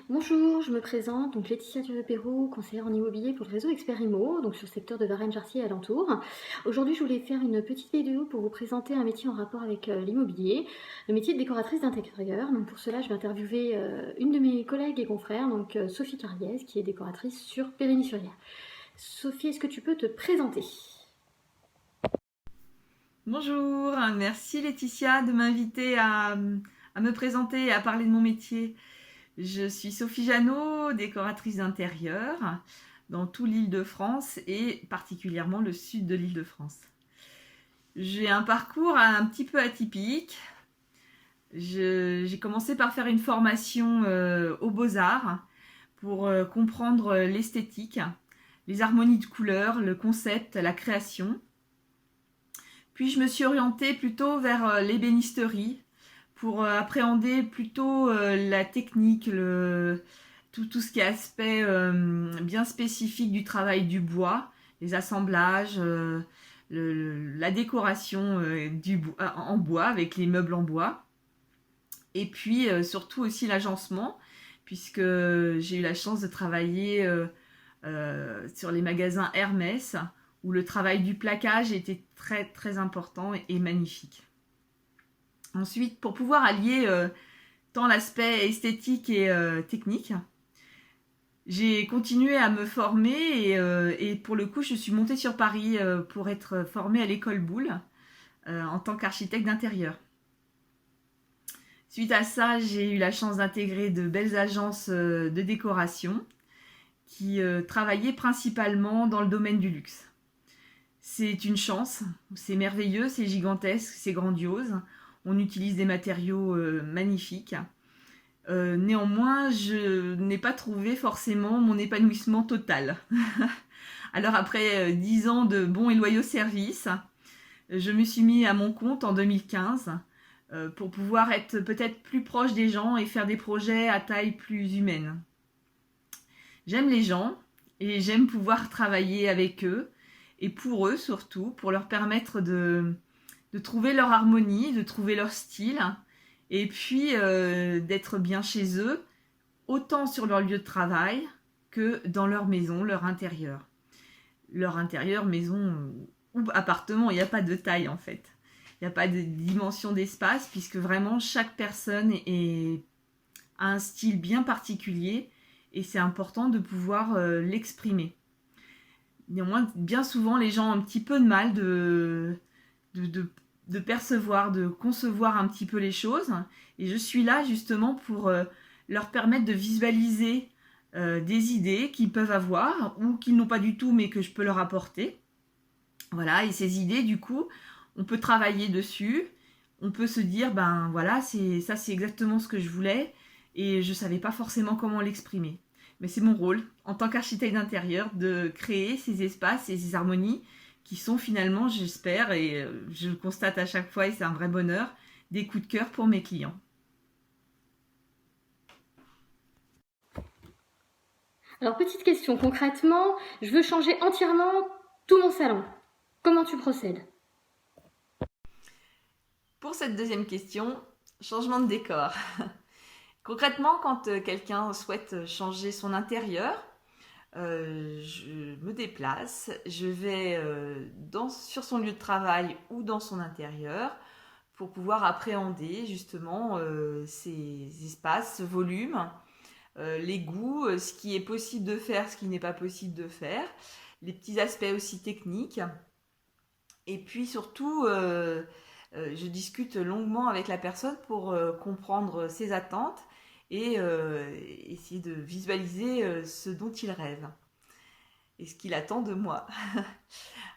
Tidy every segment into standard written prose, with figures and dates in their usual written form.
Bonjour, je me présente, donc Laetitia Duveux-Pérou, conseillère en immobilier pour le réseau Expert Immo, donc sur le secteur de Varennes-Jarcier et alentour. Aujourd'hui, je voulais faire une petite vidéo pour vous présenter un métier en rapport avec l'immobilier, le métier de décoratrice d'intérieur. Donc pour cela, je vais interviewer une de mes collègues et confrères, donc Sophie Carliez, qui est décoratrice sur Périgny-sur-Yerres. Sophie, est-ce que tu peux te présenter? Bonjour, merci Laetitia de m'inviter à me présenter et à parler de mon métier. Je suis Sophie Jeannot, décoratrice d'intérieur dans toute l'Île-de-France et particulièrement le sud de l'Île-de-France. J'ai un parcours un petit peu atypique. J'ai commencé par faire une formation aux Beaux-Arts pour comprendre l'esthétique, les harmonies de couleurs, le concept, la création. Puis je me suis orientée plutôt vers l'ébénisterie pour appréhender plutôt la technique, tout ce qui est aspect bien spécifique du travail du bois, les assemblages, la décoration en bois avec les meubles en bois. Et puis surtout aussi l'agencement, puisque j'ai eu la chance de travailler sur les magasins Hermès, où le travail du plaquage était très très important et magnifique. Ensuite, pour pouvoir allier tant l'aspect esthétique et technique, j'ai continué à me former et pour le coup, je suis montée sur Paris pour être formée à l'école Boulle en tant qu'architecte d'intérieur. Suite à ça, j'ai eu la chance d'intégrer de belles agences de décoration qui travaillaient principalement dans le domaine du luxe. C'est une chance, c'est merveilleux, c'est gigantesque, c'est grandiose. On utilise des matériaux magnifiques. Néanmoins, je n'ai pas trouvé forcément mon épanouissement total. Alors après 10 ans de bons et loyaux services, je me suis mis à mon compte en 2015 pour pouvoir être peut-être plus proche des gens et faire des projets à taille plus humaine. J'aime les gens et j'aime pouvoir travailler avec eux et pour eux surtout, pour leur permettre de trouver leur harmonie, de trouver leur style et puis d'être bien chez eux, autant sur leur lieu de travail que dans leur maison, leur intérieur. Leur intérieur, maison ou appartement, il n'y a pas de taille en fait. Il n'y a pas de dimension d'espace puisque vraiment chaque personne a un style bien particulier et c'est important de pouvoir l'exprimer. Néanmoins, bien souvent, les gens ont un petit peu de mal de percevoir, de concevoir un petit peu les choses. Et je suis là justement pour leur permettre de visualiser des idées qu'ils peuvent avoir ou qu'ils n'ont pas du tout mais que je peux leur apporter. Voilà, et ces idées, du coup, on peut travailler dessus. On peut se dire, ben voilà, ça c'est exactement ce que je voulais et je ne savais pas forcément comment l'exprimer. Mais c'est mon rôle, en tant qu'architecte d'intérieur, de créer ces espaces et ces harmonies qui sont finalement, j'espère, et je le constate à chaque fois et c'est un vrai bonheur, des coups de cœur pour mes clients. Alors petite question, concrètement, je veux changer entièrement tout mon salon. Comment tu procèdes? Pour cette deuxième question, changement de décor. Concrètement, quand quelqu'un souhaite changer son intérieur, je me déplace, je vais sur son lieu de travail ou dans son intérieur pour pouvoir appréhender justement ces espaces, ce volume, les goûts, ce qui est possible de faire, ce qui n'est pas possible de faire, les petits aspects aussi techniques. Et puis surtout, je discute longuement avec la personne pour comprendre ses attentes et essayer de visualiser ce dont il rêve et ce qu'il attend de moi.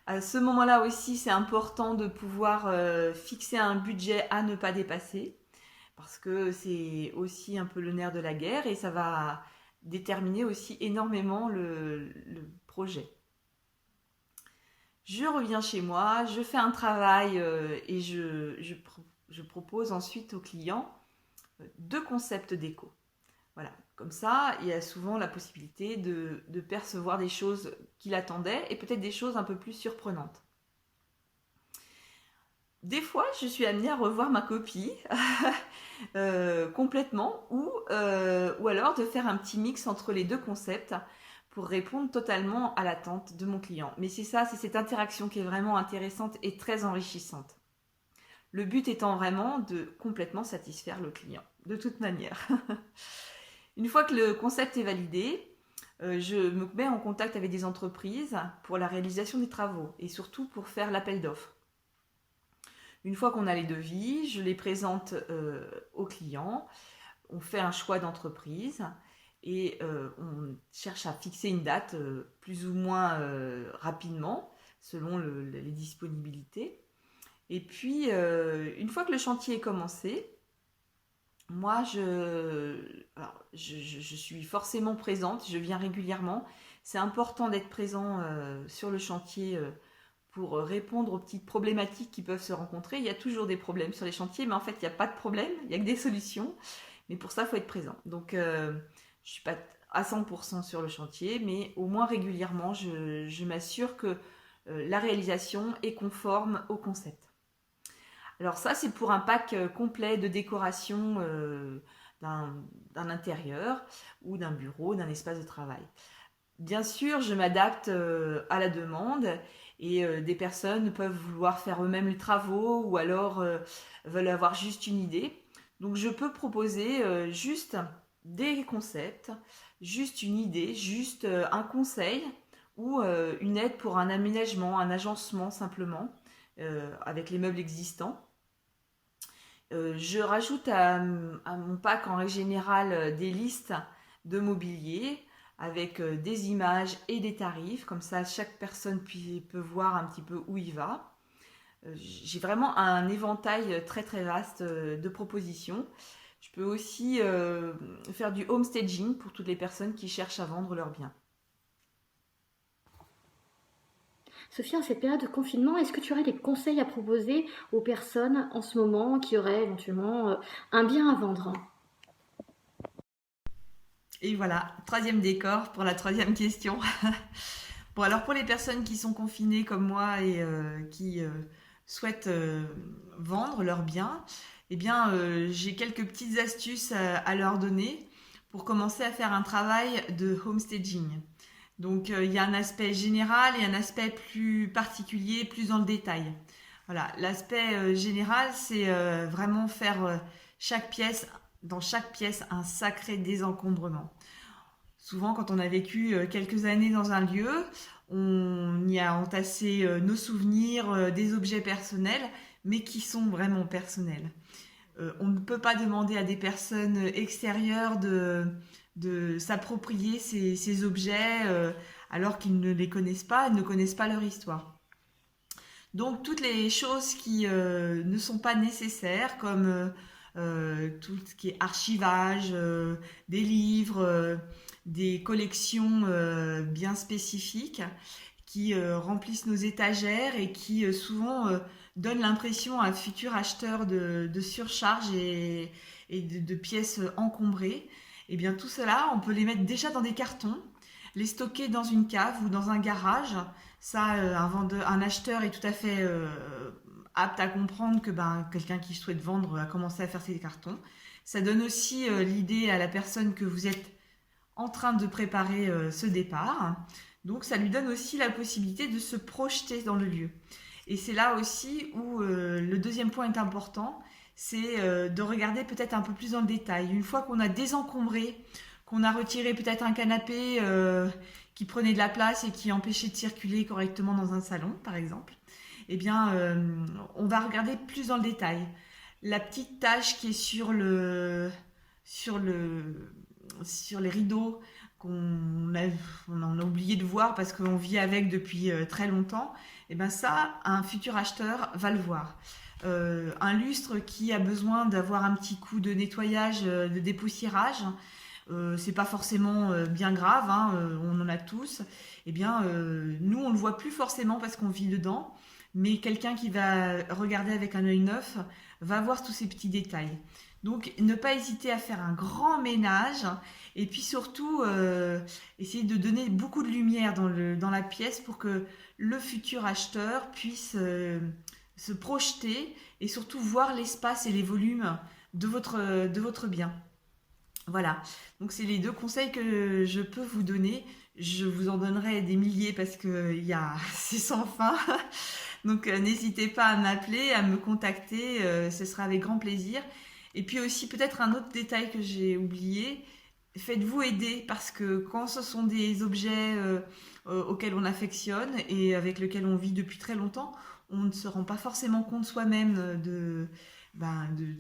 À ce moment-là aussi, c'est important de pouvoir fixer un budget à ne pas dépasser parce que c'est aussi un peu le nerf de la guerre et ça va déterminer aussi énormément le projet. Je reviens chez moi, je fais un travail et je propose ensuite au client deux concepts déco. Voilà, comme ça, il y a souvent la possibilité de percevoir des choses qu'il attendait et peut-être des choses un peu plus surprenantes. des fois, je suis amenée à revoir ma copie complètement ou alors de faire un petit mix entre les deux concepts pour répondre totalement à l'attente de mon client. Mais c'est ça, c'est cette interaction qui est vraiment intéressante et très enrichissante. Le but étant vraiment de complètement satisfaire le client, de toute manière. Une fois que le concept est validé, je me mets en contact avec des entreprises pour la réalisation des travaux et surtout pour faire l'appel d'offres. Une fois qu'on a les devis, je les présente aux clients, on fait un choix d'entreprise et on cherche à fixer une date plus ou moins rapidement selon les disponibilités. Et puis, une fois que le chantier est commencé, moi, je suis forcément présente, je viens régulièrement. C'est important d'être présent sur le chantier pour répondre aux petites problématiques qui peuvent se rencontrer. Il y a toujours des problèmes sur les chantiers, mais en fait, il n'y a pas de problème, il n'y a que des solutions. Mais pour ça, il faut être présent. Donc, je ne suis pas à 100% sur le chantier, mais au moins régulièrement, je m'assure que la réalisation est conforme au concept. Alors ça, c'est pour un pack complet de décoration d'un intérieur ou d'un bureau, d'un espace de travail. Bien sûr, je m'adapte à la demande et des personnes peuvent vouloir faire eux-mêmes les travaux ou alors veulent avoir juste une idée. Donc je peux proposer juste des concepts, juste une idée, juste un conseil ou une aide pour un aménagement, un agencement simplement avec les meubles existants. Je rajoute à mon pack en règle générale des listes de mobilier avec des images et des tarifs. Comme ça, chaque personne peut voir un petit peu où il va. J'ai vraiment un éventail très très vaste de propositions. Je peux aussi faire du home staging pour toutes les personnes qui cherchent à vendre leurs biens. Sophie, en cette période de confinement, est-ce que tu aurais des conseils à proposer aux personnes en ce moment qui auraient éventuellement un bien à vendre? Et voilà, troisième décor pour la troisième question. Bon, alors pour les personnes qui sont confinées comme moi et qui souhaitent vendre leurs biens, eh bien, j'ai quelques petites astuces à leur donner pour commencer à faire un travail de homestaging. Donc, il y a un aspect général et un aspect plus particulier, plus dans le détail. Voilà, l'aspect général, c'est vraiment faire dans chaque pièce, un sacré désencombrement. Souvent, quand on a vécu quelques années dans un lieu, on y a entassé nos souvenirs, des objets personnels, mais qui sont vraiment personnels. On ne peut pas demander à des personnes extérieures de s'approprier ces objets alors qu'ils ne les connaissent pas, ne connaissent pas leur histoire. Donc toutes les choses qui ne sont pas nécessaires, comme tout ce qui est archivage, des livres, des collections bien spécifiques qui remplissent nos étagères et qui souvent donnent l'impression à un futur acheteur de surcharge et de pièces encombrées. Et bien tout cela, on peut les mettre déjà dans des cartons, les stocker dans une cave ou dans un garage. Ça, un acheteur est tout à fait apte à comprendre que quelqu'un qui souhaite vendre a commencé à faire ses cartons. Ça donne aussi l'idée à la personne que vous êtes en train de préparer ce départ. Donc ça lui donne aussi la possibilité de se projeter dans le lieu. Et c'est là aussi où le deuxième point est important, c'est de regarder peut-être un peu plus dans le détail. Une fois qu'on a désencombré, qu'on a retiré peut-être un canapé qui prenait de la place et qui empêchait de circuler correctement dans un salon, par exemple, eh bien, on va regarder plus dans le détail. La petite tache qui est sur les rideaux qu'on on a oublié de voir parce qu'on vit avec depuis très longtemps, et ben ça, un futur acheteur va le voir. Un lustre qui a besoin d'avoir un petit coup de nettoyage, de dépoussiérage, c'est pas forcément bien grave, hein, on en a tous. Eh bien, nous, on le voit plus forcément parce qu'on vit dedans, mais quelqu'un qui va regarder avec un œil neuf va voir tous ces petits détails. Donc, ne pas hésiter à faire un grand ménage et puis surtout, essayer de donner beaucoup de lumière dans la pièce pour que le futur acheteur puisse se projeter et surtout voir l'espace et les volumes de votre bien. Voilà, donc c'est les 2 conseils que je peux vous donner. Je vous en donnerai des milliers parce que c'est sans fin. Donc n'hésitez pas à m'appeler, à me contacter, ce sera avec grand plaisir. Et puis aussi peut-être un autre détail que j'ai oublié, faites-vous aider parce que quand ce sont des objets auxquels on affectionne et avec lesquels on vit depuis très longtemps, on ne se rend pas forcément compte soi-même de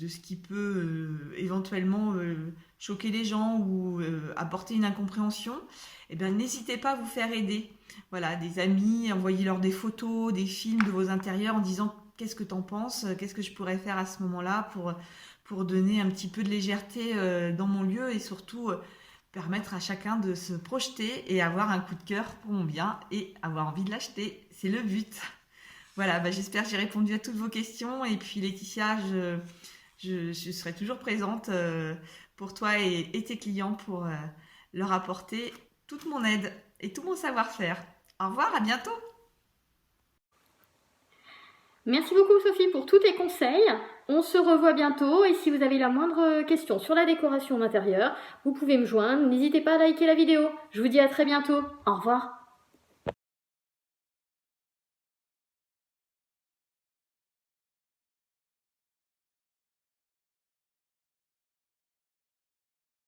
ce qui peut éventuellement choquer les gens ou apporter une incompréhension. Eh bien, n'hésitez pas à vous faire aider. Voilà, des amis, envoyez-leur des photos, des films de vos intérieurs en disant qu'est-ce que t'en penses, qu'est-ce que je pourrais faire à ce moment-là pour donner un petit peu de légèreté dans mon lieu et surtout permettre à chacun de se projeter et avoir un coup de cœur pour mon bien et avoir envie de l'acheter. C'est le but. Voilà, j'espère que j'ai répondu à toutes vos questions et puis Laetitia, je serai toujours présente pour toi et tes clients pour leur apporter toute mon aide et tout mon savoir-faire. Au revoir, à bientôt. Merci beaucoup Sophie pour tous tes conseils. On se revoit bientôt et si vous avez la moindre question sur la décoration d'intérieur, vous pouvez me joindre. N'hésitez pas à liker la vidéo. Je vous dis à très bientôt. Au revoir.